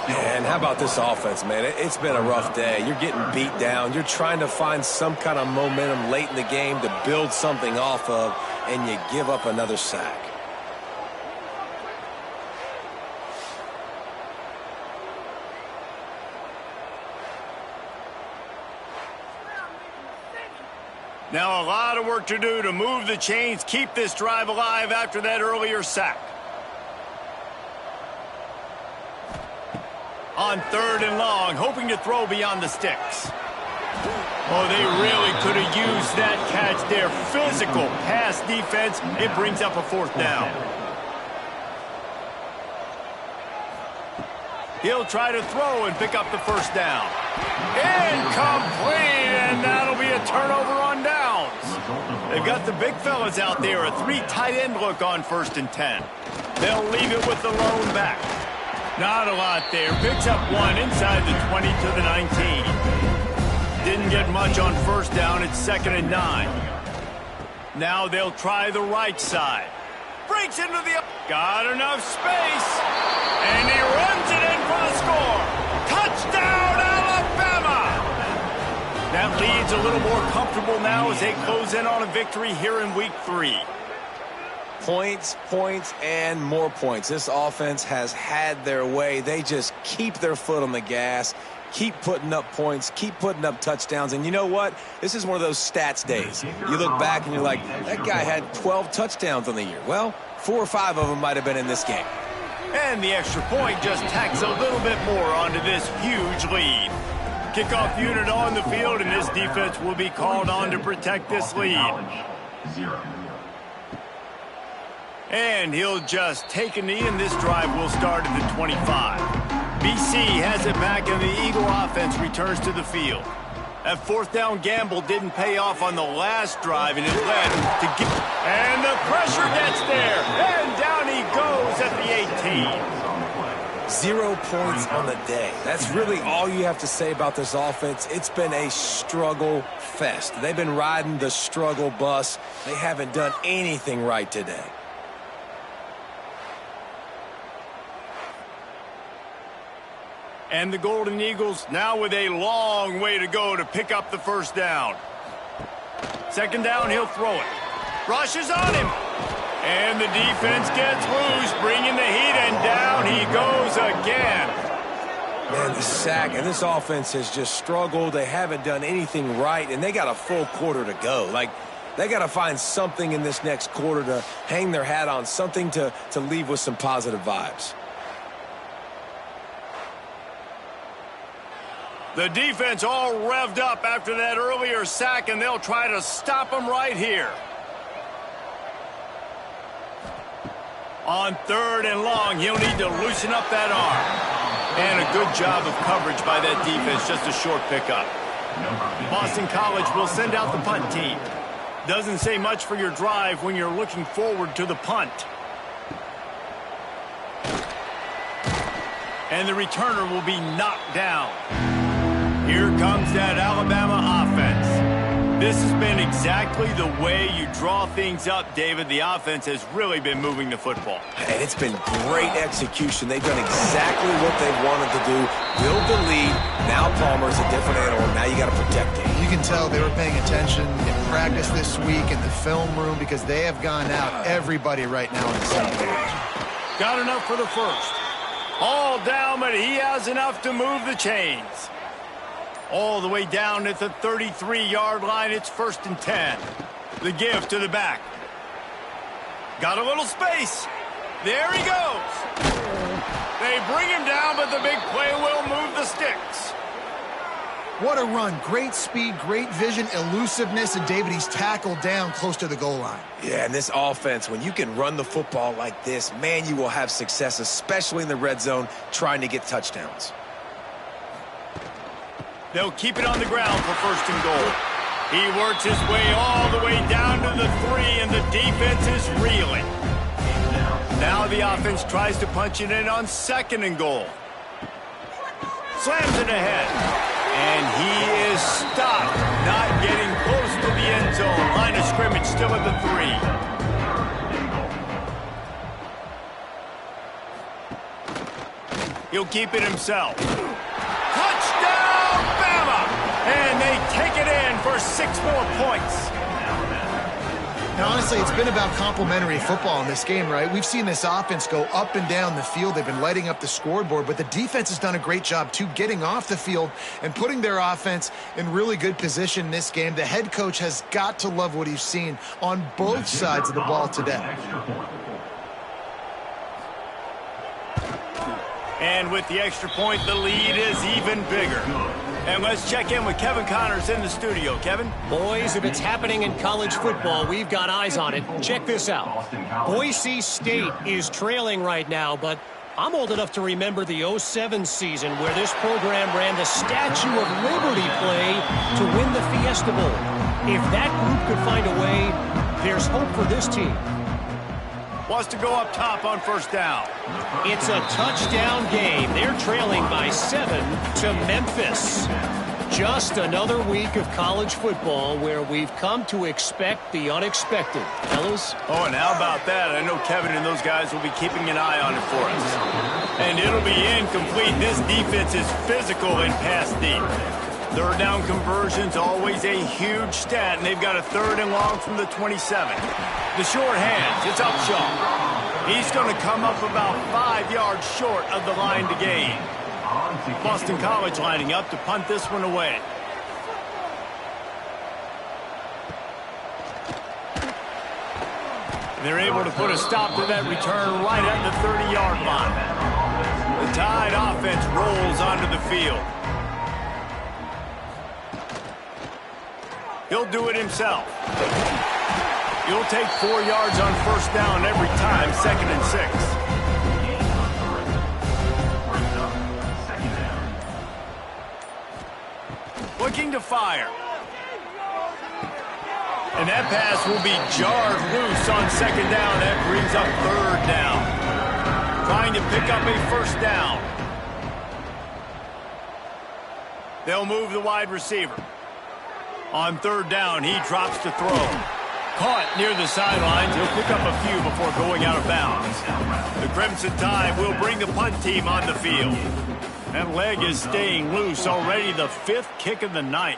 And how about this offense, man? It's been a rough day. You're getting beat down. You're trying to find some kind of momentum late in the game to build something off of, and you give up another sack. Now a lot of work to do to move the chains, keep this drive alive after that earlier sack. On 3rd and long, hoping to throw beyond the sticks. Oh, they really could have used that catch there. Physical pass defense. It brings up a 4th down. He'll try to throw and pick up the 1st down. Incomplete, and that'll be a turnover on downs. They've got the big fellas out there, a 3 tight end look on 1st and 10. They'll leave it with the lone back. Not a lot there. Picks up 1 inside the 20 to the 19. Didn't get much on 1st down. It's 2nd and 9. Now they'll try the right side. Breaks into the... Got enough space. And he runs it in for the score. Touchdown, Alabama! That lead's a little more comfortable now as they close in on a victory here in week 3. Points, points, and more points. This offense has had their way. They just keep their foot on the gas, keep putting up points, keep putting up touchdowns. And you know what? This is one of those stats days. You look back and you're like, that guy had 12 touchdowns on the year. Well, 4 or 5 of them might have been in this game. And the extra point just tacks a little bit more onto this huge lead. Kickoff unit on the field, and this defense will be called on to protect this lead. And he'll just take a knee, and this drive will start at the 25. BC has it back, and the Eagle offense returns to the field. That 4th down gamble didn't pay off on the last drive, and it led to get... And the pressure gets there, and down he goes at the 18. 0 points on the day. That's really all you have to say about this offense. It's been a struggle fest. They've been riding the struggle bus. They haven't done anything right today. And the Golden Eagles now with a long way to go to pick up the first down. Second down, he'll throw it. Rushes on him. And the defense gets loose, bringing the heat, and down he goes again. Man, the sack, and this offense has just struggled. They haven't done anything right, and they got a full quarter to go. Like, they got to find something in this next quarter to hang their hat on, something to leave with some positive vibes. The defense all revved up after that earlier sack, and they'll try to stop him right here. On third and long, he'll need to loosen up that arm. And a good job of coverage by that defense, just a short pickup. Boston College will send out the punt team. Doesn't say much for your drive when you're looking forward to the punt. And the returner will be knocked down. Here comes that Alabama offense. This has been exactly the way you draw things up, David. The offense has really been moving the football. And it's been great execution. They've done exactly what they wanted to do. Build the lead. Now Palmer's a different animal. Now you got to protect him. You can tell they were paying attention in practice this week in the film room because they have gone out everybody right now in the same page. Got enough for the first. All down, but he has enough to move the chains. All the way down at the 33-yard line. It's 1st and 10. The give to the back. Got a little space. There he goes. They bring him down, but the big play will move the sticks. What a run. Great speed, great vision, elusiveness, and David, he's tackled down close to the goal line. Yeah, and this offense, when you can run the football like this, man, you will have success, especially in the red zone, trying to get touchdowns. They'll keep it on the ground for 1st and goal. He works his way all the way down to the 3, and the defense is reeling. Now the offense tries to punch it in on 2nd and goal. Slams it ahead. And he is stopped, not getting close to the end zone. Line of scrimmage still at the 3. He'll keep it himself. Touchdown, Bama! And they take it in for 6 more points. Now, honestly, it's been about complementary football in this game, right? We've seen this offense go up and down the field. They've been lighting up the scoreboard, but the defense has done a great job, too, getting off the field and putting their offense in really good position in this game. The head coach has got to love what he's seen on both sides of the ball today. And with the extra point, the lead is even bigger. And let's check in with Kevin Connors in the studio. Kevin? Boys, if it's happening in college football, we've got eyes on it. Check this out. Boise State is trailing right now, but I'm old enough to remember the 07 season where this program ran the Statue of Liberty play to win the Fiesta Bowl. If that group could find a way, there's hope for this team. Wants to go up top on 1st down. It's a touchdown game. They're trailing by 7 to Memphis. Just another week of college football where we've come to expect the unexpected. Fellas? Oh, and how about that? I know Kevin and those guys will be keeping an eye on it for us. And it'll be incomplete. This defense is physical and pass deep. 3rd down conversions, always a huge stat, and they've got a 3rd and long from the 27. The short hands, it's Upshaw. He's going to come up about 5 yards short of the line to gain. Boston College lining up to punt this one away. And they're able to put a stop to that return right at the 30-yard line. The Tide offense rolls onto the field. He'll do it himself. He'll take 4 yards on 1st down every time, 2nd and 6. Looking to fire. And that pass will be jarred loose on 2nd down. That brings up 3rd down. trying to pick up a first down. They'll move the wide receiver. On third down, he drops to throw. Caught near the sidelines. He'll pick up a few before going out of bounds. The Crimson Tide will bring the punt team on the field. That leg is staying loose. Already the 5th kick of the night.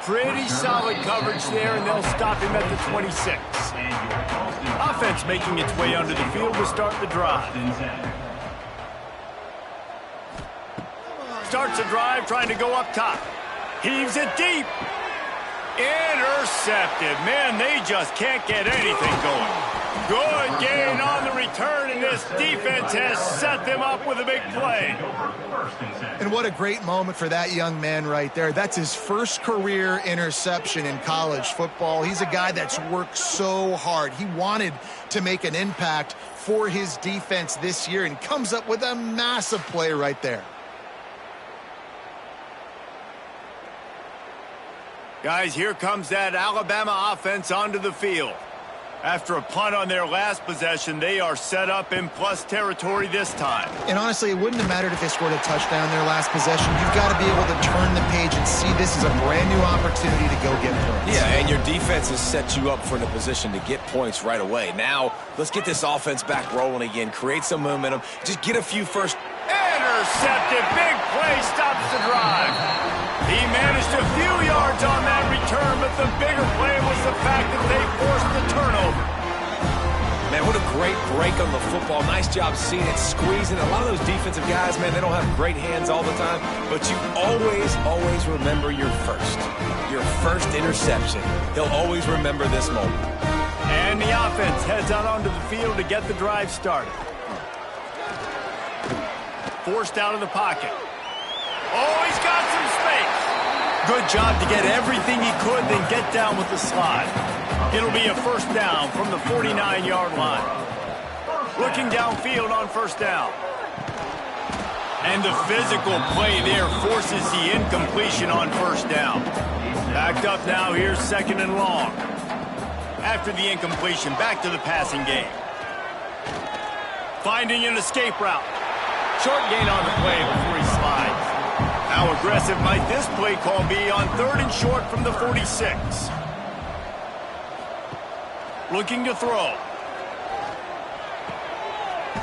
Pretty solid coverage there, and they'll stop him at the 26. Offense making its way onto the field to start the drive. Starts a drive trying to go up top. Heaves it deep. Intercepted. Man, they just can't get anything going. Good gain on the return, and this defense has set them up with a big play. And what a great moment for that young man right there. That's his first career interception in college football. He's a guy that's worked so hard. He wanted to make an impact for his defense this year and comes up with a massive play right there. Guys, here comes that Alabama offense onto the field. After a punt on their last possession, they are set up in plus territory this time. And honestly, it wouldn't have mattered if they scored a touchdown their last possession. You've got to be able to turn the page and see this as a brand new opportunity to go get points. Yeah, and your defense has set you up for the position to get points right away. Now, let's get this offense back rolling again. Create some momentum. Just get a few first. Intercepted. Big play stops the drive. He managed a few yards on that return, but the bigger play was the fact that they forced the turnover. Man, what a great break on the football. Nice job seeing it, squeezing. A lot of those defensive guys, man, they don't have great hands all the time, but you always remember your first interception. He'll always remember this moment. And the offense heads out onto the field to get the drive started. Forced out of the pocket. Oh, he's got some space. Good job to get everything he could, then get down with the slide. It'll be a first down from the 49-yard line. Looking downfield on first down. And the physical play there forces the incompletion on first down. Backed up now, here's second and long. After the incompletion, back to the passing game. Finding an escape route. Short gain on the play before he slides. How aggressive might this play call be on third and short from the 46? Looking to throw.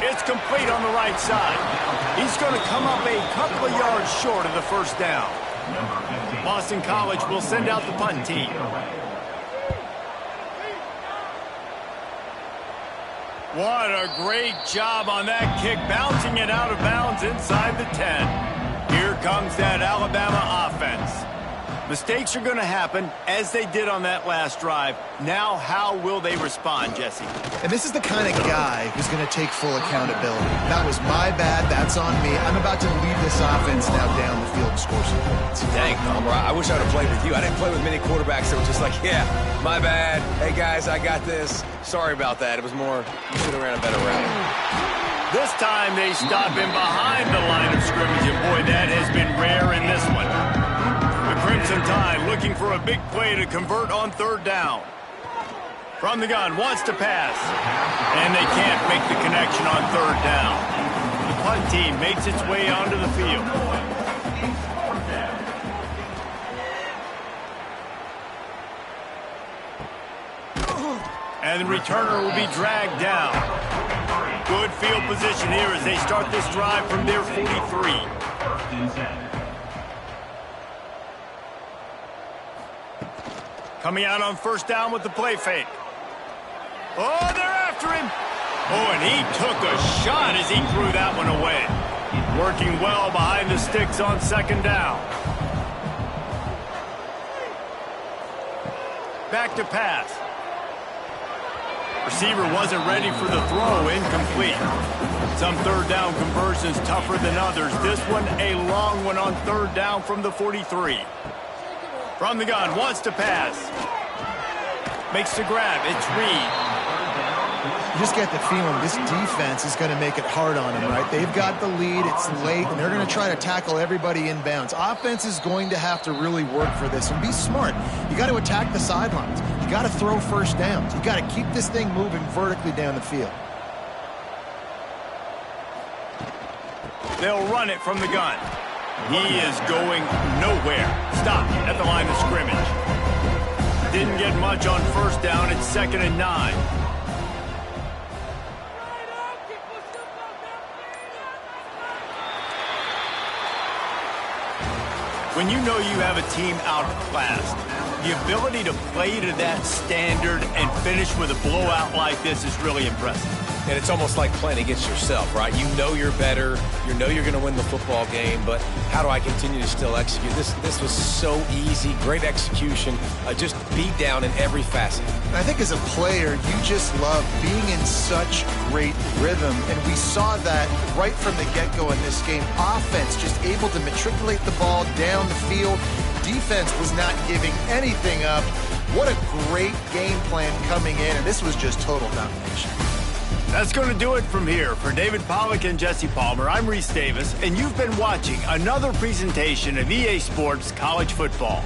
It's complete on the right side. He's going to come up a couple of yards short of the first down. Boston College will send out the punt team. What a great job on that kick, bouncing it out of bounds inside the 10. Here comes that Alabama offense. Mistakes are going to happen, as they did on that last drive. Now, how will they respond, Jesse? And this is the kind of guy who's going to take full accountability. That was my bad. That's on me. I'm about to lead this offense now down the field and score some points. Dang, Palmer, I wish I would have played with you. I didn't play with many quarterbacks that were just like, yeah, my bad. Hey, guys, I got this. Sorry about that. It was more, you should have ran a better route. This time they stop him behind the line of scrimmage, and boy, that has been rare in this one. The Crimson Tide looking for a big play to convert on third down. From the gun, wants to pass. And they can't make the connection on third down. The punt team makes its way onto the field. And the returner will be dragged down. Good field position here as they start this drive from their 43. Coming out on first down with the play fake. Oh, they're after him. Oh, and he took a shot as he threw that one away. Working well behind the sticks on second down. Back to pass. Receiver wasn't ready for the throw, incomplete. Some third down conversions tougher than others. This one a long one on third down from the 43. From the gun, wants to pass. Makes the grab, it's Reed. You just get the feeling this defense is going to make it hard on them, right? They've got the lead, it's late, and they're going to try to tackle everybody inbounds. Offense is going to have to really work for this and be smart. You got to attack the sidelines. You got to throw first downs. You got to keep this thing moving vertically down the field. They'll run it from the gun. He is going nowhere. Stopped at the line of scrimmage. Didn't get much on first down. It's 2nd and 9. When you know you have a team outclassed, the ability to play to that standard and finish with a blowout like this is really impressive. And it's almost like playing against yourself, right? You know you're better. You know you're going to win the football game, but how do I continue to still execute? This was so easy, great execution, just beat down in every facet. And I think as a player, you just love being in such great rhythm, and we saw that right from the get-go in this game. Offense just able to matriculate the ball down the field. Defense was not giving anything up. What a great game plan coming in, and this was just total domination. That's going to do it from here. For David Pollack and Jesse Palmer, I'm Reese Davis, and you've been watching another presentation of EA Sports College Football.